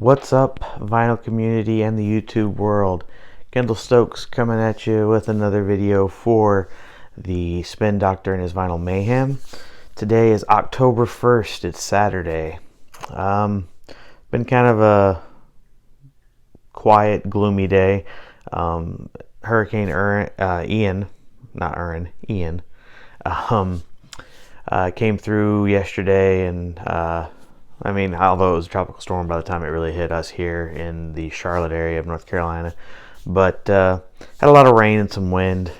What's up, vinyl community and the YouTube world? Kendall Stokes coming at you with another video for the Spin Doctor and his Vinyl Mayhem. Today is October 1st. It's Saturday. Been kind of a quiet, gloomy day. Hurricane Ian came through yesterday, and although it was a tropical storm by the time it really hit us here in the Charlotte area of North Carolina, but had a lot of rain and some wind.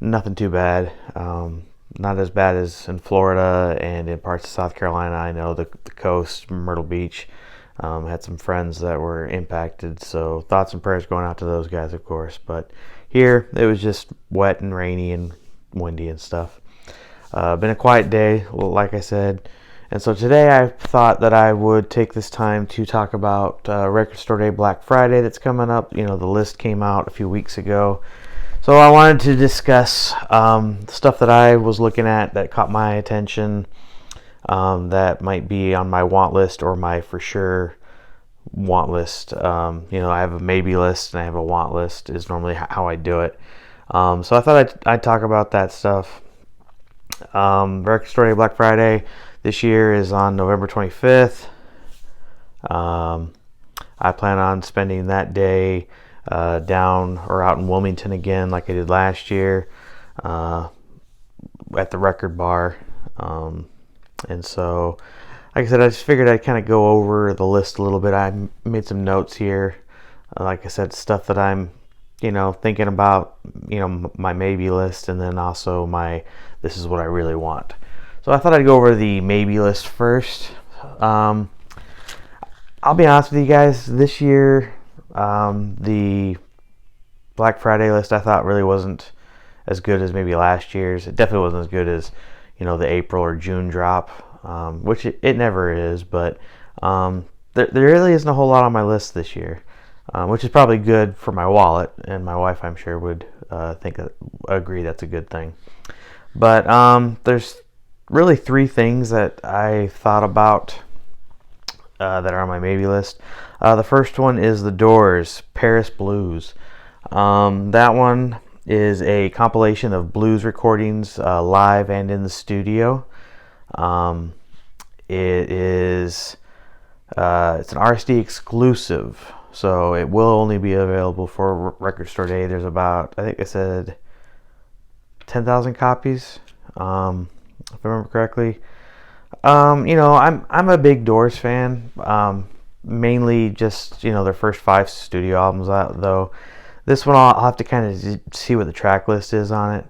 Nothing too bad. Not as bad as in Florida and in parts of South Carolina. I know the coast, Myrtle Beach, had some friends that were impacted, so thoughts and prayers going out to those guys, of course. But here, it was just wet and rainy and windy and stuff. Been a quiet day, like I said. And so today I thought that I would take this time to talk about Record Store Day Black Friday that's coming up. You know, the list came out a few weeks ago. So I wanted to discuss stuff that I was looking at that caught my attention, that might be on my want list or my for sure want list. I have a maybe list and I have a want list is normally how I do it. So I thought I'd talk about that stuff. Record Store Day Black Friday this year is on November 25th. I plan on spending that day down or out in Wilmington again, like I did last year, at the record bar. And so, like I said, I just figured I'd kind of go over the list a little bit. I made some notes here. Like I said, stuff that I'm, thinking about, my maybe list, and then also my this is what I really want. So I thought I'd go over the maybe list first. I'll be honest with you guys, this year, the Black Friday list I thought really wasn't as good as maybe last year's. It definitely wasn't as good as, the April or June drop, which it never is, but there really isn't a whole lot on my list this year, which is probably good for my wallet, and my wife, I'm sure, would agree that's a good thing. But there's really three things that I thought about that are on my maybe list. The first one is The Doors, Paris Blues. That one is a compilation of blues recordings, live and in the studio. It's an RSD exclusive, so it will only be available for Record Store Day. There's about, I think I said 10,000 copies, if I remember correctly. I'm a big Doors fan, mainly just, their first 5 studio albums out, though. This one I'll have to kind of see what the track list is on it.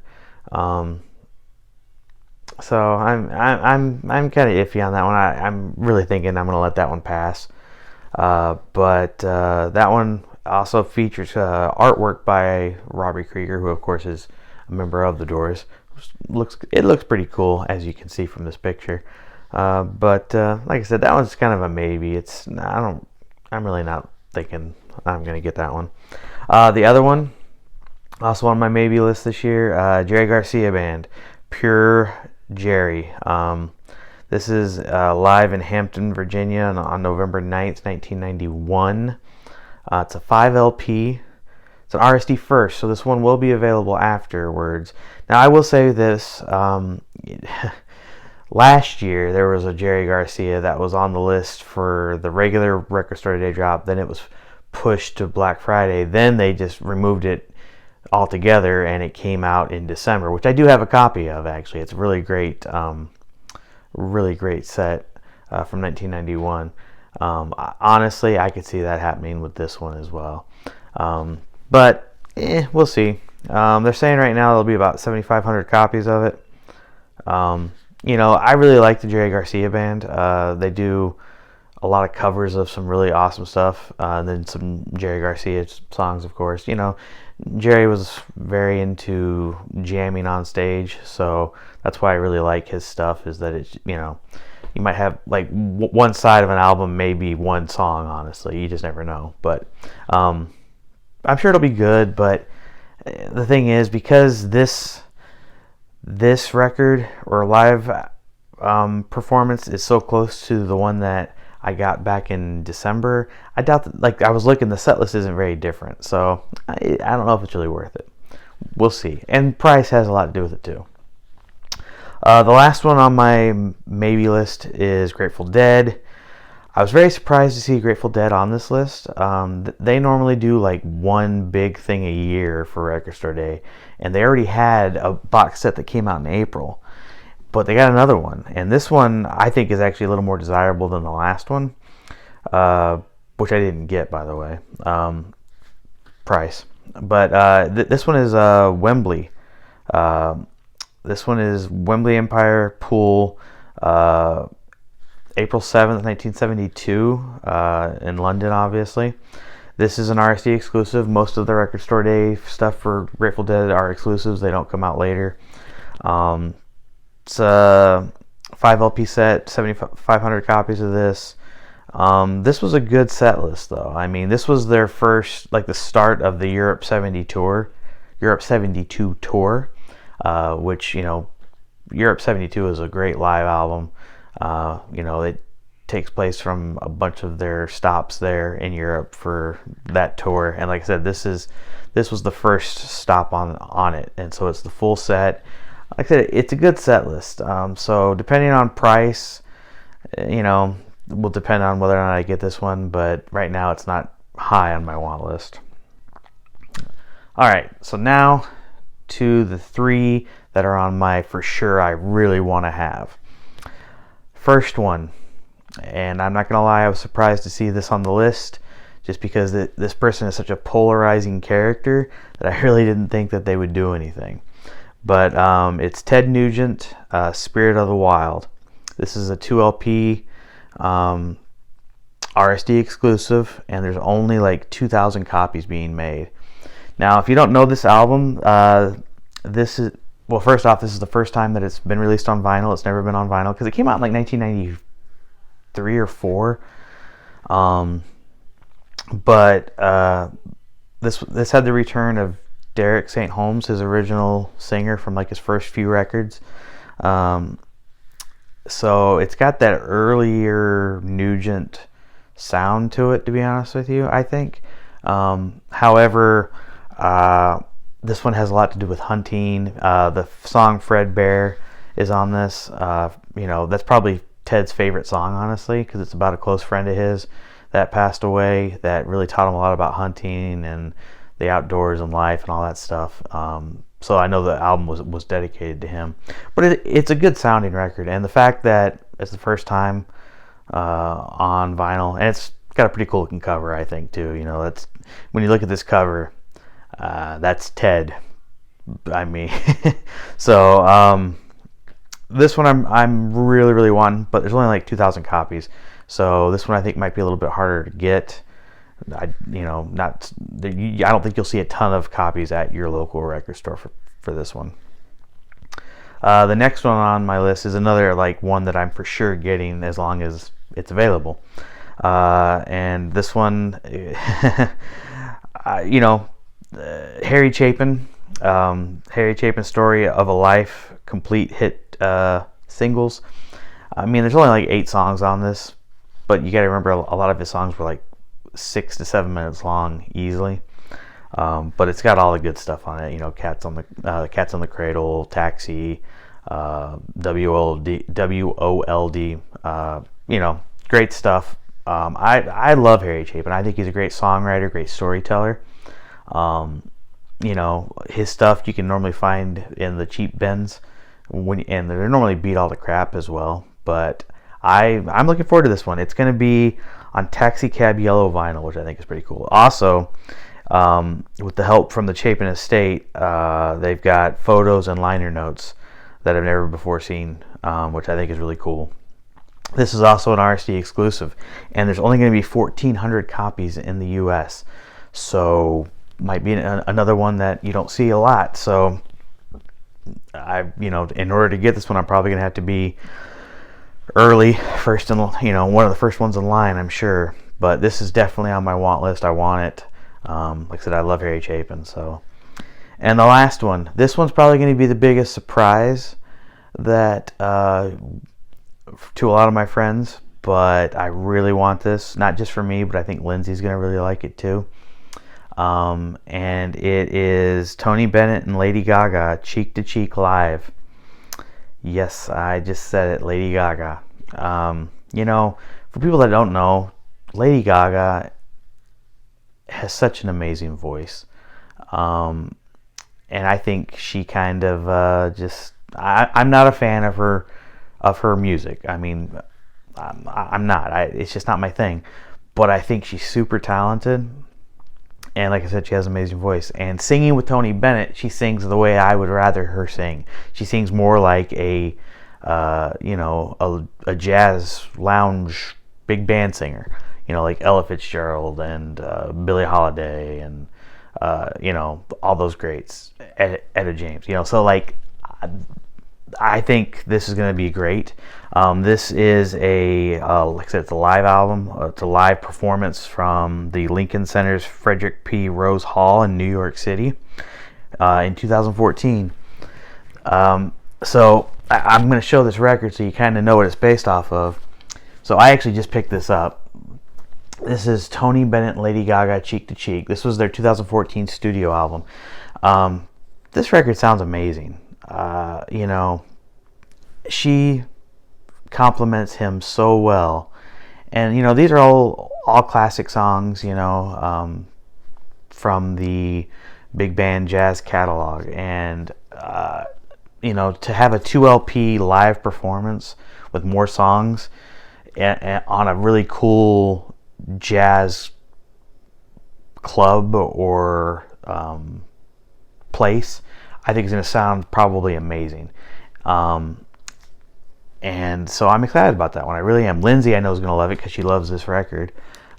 So I'm kind of iffy on that one. I'm really thinking I'm going to let that one pass. But that one also features artwork by Robbie Krieger, who of course is a member of the Doors. It looks pretty cool, as you can see from this picture. But like I said, that one's kind of a maybe. I'm really not thinking I'm gonna get that one. The other one, also on my maybe list this year, Jerry Garcia Band, Pure Jerry. This is live in Hampton, Virginia on November 9th, 1991. It's a 5 LP. It's an RSD first, so this one will be available afterwards. Now, I will say this. Last year, there was a Jerry Garcia that was on the list for the regular Record Store Day drop. Then it was pushed to Black Friday. Then they just removed it altogether, and it came out in December, which I do have a copy of, actually. It's a really great set from 1991. Honestly, I could see that happening with this one as well. But we'll see. They're saying right now there'll be about 7,500 copies of it. I really like the Jerry Garcia Band. They do a lot of covers of some really awesome stuff, and then some Jerry Garcia songs, of course. Jerry was very into jamming on stage, so that's why I really like his stuff, is that it's, you might have like one side of an album, maybe one song, honestly. You just never know. But I'm sure it'll be good, but the thing is, because this record or live performance is so close to the one that I got back in December. I doubt that, like I was looking, the set list isn't very different. So I don't know if it's really worth it. We'll see. And price has a lot to do with it too. The last one on my maybe list is Grateful Dead. I was very surprised to see Grateful Dead on this list. They normally do like one big thing a year for Record Store Day, and they already had a box set that came out in April, but they got another one, and this one I think is actually a little more desirable than the last one, which I didn't get, by the way, price. But this one is Wembley. This one is Wembley Empire Pool. April 7th, 1972, in London, obviously. This is an RSD exclusive. Most of the Record Store Day stuff for Grateful Dead are exclusives. They don't come out later. It's a 5 LP set, 7,500 copies of this. This was a good set list, though. I mean, this was their first, like the start of the Europe 72 tour, which, you know, Europe 72 is a great live album. You know, it takes place from a bunch of their stops there in Europe for that tour, and like I said, this was the first stop on it, and so it's the full set. Like I said, it's a good set list. So depending on price, you know, will depend on whether or not I get this one, but right now it's not high on my want list. All right, so now to the 3 that are on my for sure I really want to have. First one, and I'm not going to lie, I was surprised to see this on the list just because this person is such a polarizing character that I really didn't think that they would do anything. But it's Ted Nugent, Spirit of the Wild. This is a 2 LP RSD exclusive, and there's only like 2,000 copies being made. Now, if you don't know this album, well, first off, this is the first time that it's been released on vinyl. It's never been on vinyl because it came out in like 1993 or 4. But this had the return of Derek St. Holmes, his original singer from like his first few records. So it's got that earlier Nugent sound to it, to be honest with you, I think. However, this one has a lot to do with hunting. The song Fred Bear is on this. You know, that's probably Ted's favorite song, honestly, because it's about a close friend of his that passed away that really taught him a lot about hunting and the outdoors and life and all that stuff. So I know the album was dedicated to him. But it's a good sounding record, and the fact that it's the first time on vinyl, and it's got a pretty cool looking cover, I think, too. You know, that's when you look at this cover, that's Ted. I mean, so this one I'm really wanting, but there's only like 2,000 copies, so this one I think might be a little bit harder to get. I don't think you'll see a ton of copies at your local record store for this one. The next one on my list is another like one that I'm for sure getting as long as it's available. And this one, you know, Harry Chapin, Story of a Life, complete hit singles. I mean, there's only like 8 songs on this, but you got to remember a lot of his songs were like 6 to 7 minutes long easily. But it's got all the good stuff on it. You know, Cats on the Cradle, Taxi, WOLD. You know, great stuff. I love Harry Chapin. I think he's a great songwriter, great storyteller. You know, his stuff you can normally find in the cheap bins, and they're normally beat all the crap as well. But I'm looking forward to this one. It's going to be on Taxi Cab Yellow vinyl, which I think is pretty cool. Also, with the help from the Chapin Estate, they've got photos and liner notes that I've never before seen, which I think is really cool. This is also an RSD exclusive, and there's only going to be 1,400 copies in the U.S., so might be another one that you don't see a lot. So, in order to get this one, I'm probably going to have to be early, first in, one of the first ones in line, I'm sure. But this is definitely on my want list. I want it. Like I said, I love Harry Chapin. So, and the last one. This one's probably going to be the biggest surprise that to a lot of my friends. but I really want this, not just for me, but I think Lindsay's gonna really like it too. And it is Tony Bennett and Lady Gaga, Cheek to Cheek Live. Yes, I just said it, Lady Gaga. You know, for people that don't know, Lady Gaga has such an amazing voice. And I think she kind of I'm not a fan of her music. I mean, I'm not. It's just not my thing. But I think she's super talented. And like I said, she has an amazing voice. And singing with Tony Bennett, she sings the way I would rather her sing. She sings more like a jazz lounge big band singer. You know, like Ella Fitzgerald and Billie Holiday and all those greats. Etta James. You know, so like I think this is going to be great. This is like I said, it's a live album. It's a live performance from the Lincoln Center's Frederick P. Rose Hall in New York City in 2014. So I'm going to show this record so you kind of know what it's based off of. So I actually just picked this up. This is Tony Bennett and Lady Gaga, Cheek to Cheek. This was their 2014 studio album. This record sounds amazing. She compliments him so well, and these are all classic songs, from the big band jazz catalog, and to have a 2 LP live performance with more songs and on a really cool jazz club or place, I think it's going to sound probably amazing. And so I'm excited about that one. I really am. Lindsay, I know, is going to love it because she loves this record.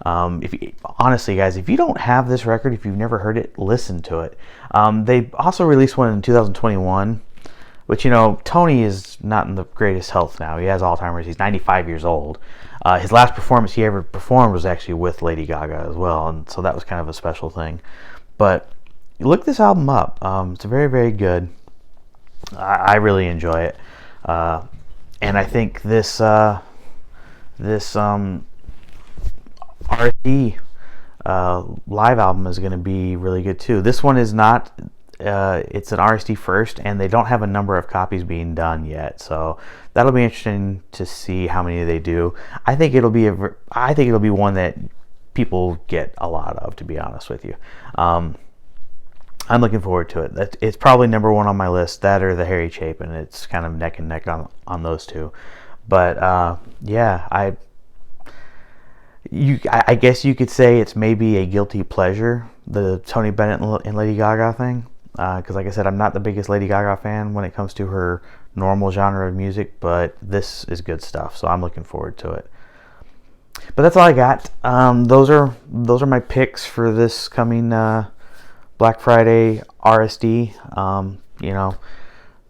Honestly, guys, if you don't have this record, if you've never heard it, listen to it. They also released one in 2021, which, Tony is not in the greatest health now. He has Alzheimer's. He's 95 years old. His last performance he ever performed was actually with Lady Gaga as well, and so that was kind of a special thing. But look this album up. It's very, very good. I really enjoy it. And I think this RSD live album is going to be really good too. This one is not. It's an RSD first, and they don't have a number of copies being done yet. So that'll be interesting to see how many they do. I think it'll be one that people get a lot of, to be honest with you. I'm looking forward to it. It's probably number one on my list. That or the Harry Chapin. It's kind of neck and neck on those two. But yeah, I guess you could say it's maybe a guilty pleasure, the Tony Bennett and Lady Gaga thing. Because like I said, I'm not the biggest Lady Gaga fan when it comes to her normal genre of music, but this is good stuff. So I'm looking forward to it. But that's all I got. Those are my picks for this coming Black Friday RSD.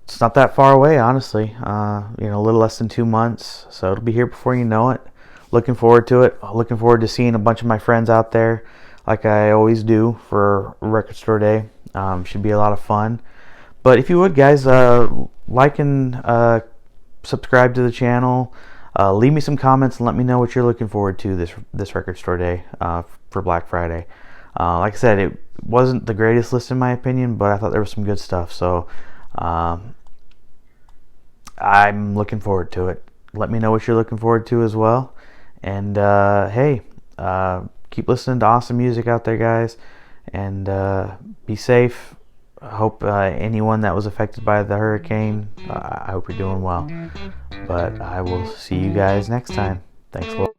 It's not that far away, honestly. A little less than 2 months, so it'll be here before you know it. Looking forward to it. Looking forward to seeing a bunch of my friends out there, like I always do for Record Store Day. Should be a lot of fun. But if you would, guys, like and subscribe to the channel. Leave me some comments and let me know what you're looking forward to this Record Store Day for Black Friday. Like I said, it wasn't the greatest list in my opinion, but I thought there was some good stuff. So I'm looking forward to it. Let me know what you're looking forward to as well. And hey, keep listening to awesome music out there, guys. And be safe. I hope anyone that was affected by the hurricane, I hope you're doing well. But I will see you guys next time. Thanks a lot.